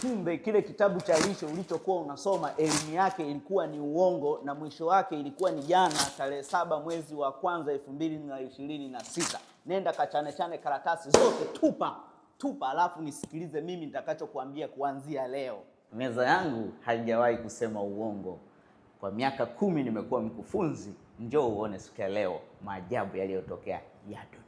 Kumbe kile kitabu cha lishe ulichokuwa unasoma elimu yake ilikuwa ni uongo, na mwisho wake ilikuwa ni jana tarehe 7 mwezi wa kwanza 2026. Nenda kachane karatasi zote, tupa, alafu nisikilize mimi nitakachokuambia kuanzia leo. Meza yangu haijawahi kusema uongo. Kwa miaka 10 nimekuwa mkufunzi. Njoo uone siku ya leo maajabu yaliyotokea ya dunia.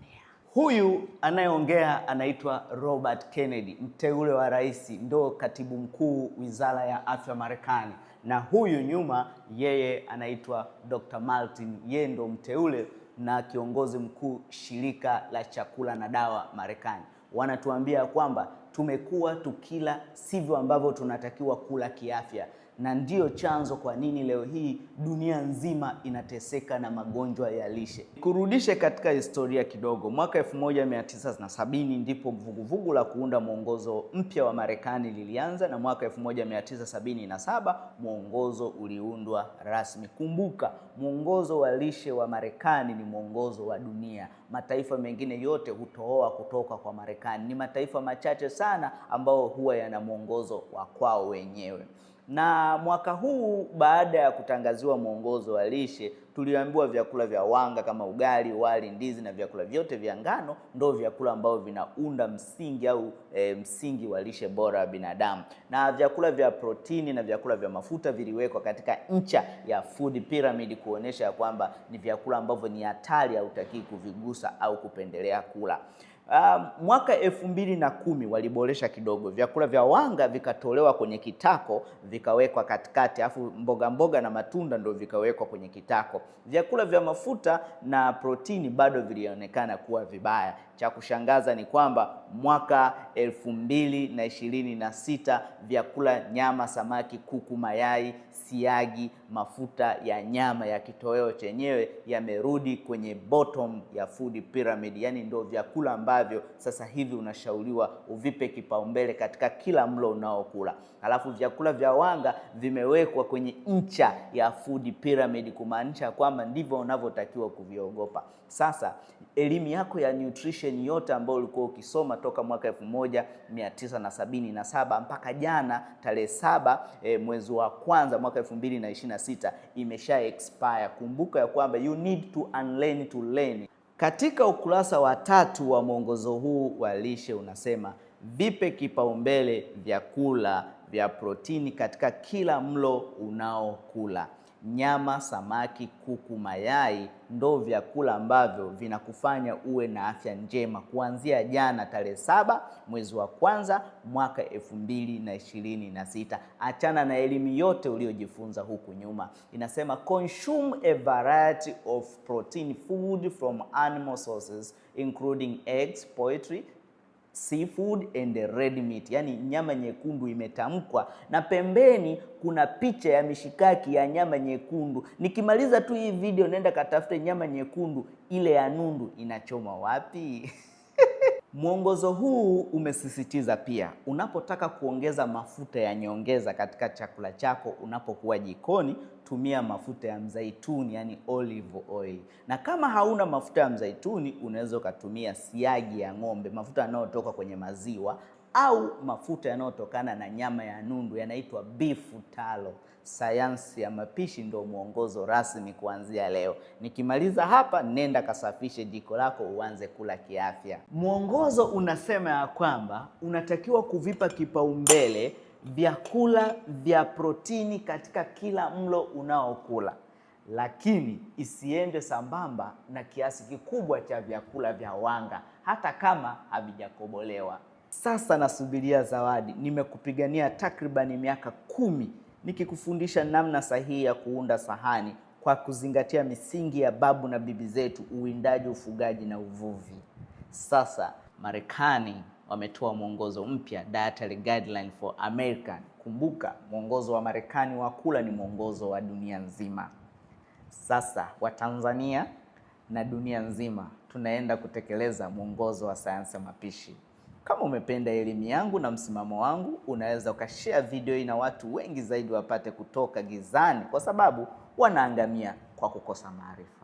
Huyu anayeongea anaitwa Robert Kennedy, mteule wa rais, ndo katibu mkuu Wizara ya Afya Marekani. Na huyu nyuma yeye anaitwa Dr. Martin, yeye ndo mteule na kiongozi mkuu shirika la chakula na dawa Marekani. Wanatuambia kwamba tumekuwa tukila sivyo ambavyo tunatakiwa kula kiafya, na ndiyo chanzo kwa nini leo hii dunia nzima inateseka na magonjwa ya lishe. Kurudishe katika historia kidogo, mwaka 1970 ndipo vuguvugu la kuunda mwongozo mpya wa Marekani lilianza, na mwaka 1977 mwongozo uliundwa rasmi. Kumbuka, mwongozo wa lishe wa Marekani ni mwongozo wa dunia. Mataifa mengine yote hutooa kutoka kwa Marekani. Ni mataifa machache sana ambao huwa yana mwongozo wa kwao wenyewe. Na mwaka huu baada ya kutangaziwa mwongozo wa lishe, tuliambiwa vyakula vya wanga kama ugali, wali, ndizi na vyakula vyote vya ngano ndio vyakula ambavyo vinaunda msingi au msingi wa lishe bora ya binadamu. Na vyakula vya protini na vyakula vya mafuta viliwekwa katika ncha ya food pyramid kuonesha kwamba ni vyakula ambavyo ni hatari, hautakii kuvigusa au kupendelea kula. Mwaka 2010 waliboresha kidogo. Vyakula vya wanga vikatolewa kwenye kitako vikawekwa katikati, afu mboga na matunda ndio vikawekwa kwenye kitako. Vyakula vya mafuta na protini bado vilionekana kuwa vibaya. Cha kushangaza ni kwamba mwaka 2026 vyakula nyama, samaki, kuku, mayai, siagi, mafuta ya nyama ya kitoweo chenyewe yamerudi kwenye bottom ya food pyramid. Yani ndio vyakula ambavyo sasa hivi unashauriwa uvipe kipaumbele katika kila mlo unaokula. Alafu vyakula vya wanga vimewekwa kwenye ncha ya food pyramid, kumaanisha kwamba ndivyo unavyotakiwa kuviogopa. Sasa elimu yako ya nutrition yote ambayo ulikuwa ukisoma toka mwaka 1977 mpaka jana tarehe 7 mwezi wa kwanza mwaka 2026 imesha expire. Kumbuka ya kwamba you need to unlearn to learn. Katika ukurasa wa 3 wa mwongozo huu wa lishe unasema vipe kipaumbele vyakula vya protini katika kila mlo unaokula. Nyama, samaki, kuku, mayai ndo vyakula ambavyo vinakufanya uwe na afya njema kuanzia jana tarehe 7 mwezi wa kwanza mwaka 2026. Achana na elimu yote uliojifunza huku nyuma. Inasema consume a variety of protein food from animal sources including eggs, poultry, seafood and red meat. Yani nyama nyekundu imetamkwa na pembeni kuna picha ya mishikaki ya nyama nyekundu. Nikimaliza tu hii video nenda katafute nyama nyekundu ile ya nundu inachoma wapi? Mwongozo huu umesisitiza pia unapotaka kuongeza mafuta ya nyongeza katika chakula chako unapokuwa jikoni, tumia mafuta ya mzaituni, yani olive oil. Na kama hauna mafuta ya mzaituni unaweza ukatumia siagi ya ng'ombe, mafuta yanayotoka kwenye maziwa, au mafuta yanayotokana na nyama ya nundu yanaitwa beef tallow. Sayansi ya mapishi ndio mwongozo rasmi kuanzia leo. Nikimaliza hapa nenda kasafishe jiko lako uanze kula kiafya. Mwongozo unasema ya kwamba unatakiwa kuvipa kipaumbele vyakula vya protini katika kila mlo unaokula, lakini isiende sambamba na kiasi kikubwa cha vyakula vya wanga hata kama havijakobolewa. Sasa nasubiria zawadi. Nimekupigania takribani miaka 10 nikikufundisha namna sahihi ya kuunda sahani kwa kuzingatia misingi ya babu na bibi zetu: uwindaji, ufugaji na uvuvi. Sasa Marekani wametoa mwongozo mpya, Dietary Guideline for American. Kumbuka, mwongozo wa Marekani wa kula ni mwongozo wa dunia nzima. Sasa Watanzania na dunia nzima tunaenda kutekeleza mwongozo wa sayansi ya mapishi. Kama umependa elimu yangu na msimamo wangu, unaweza ukashare video hii na watu wengi zaidi wapate kutoka gizani, kwa sababu wanaangamia kwa kukosa maarifa.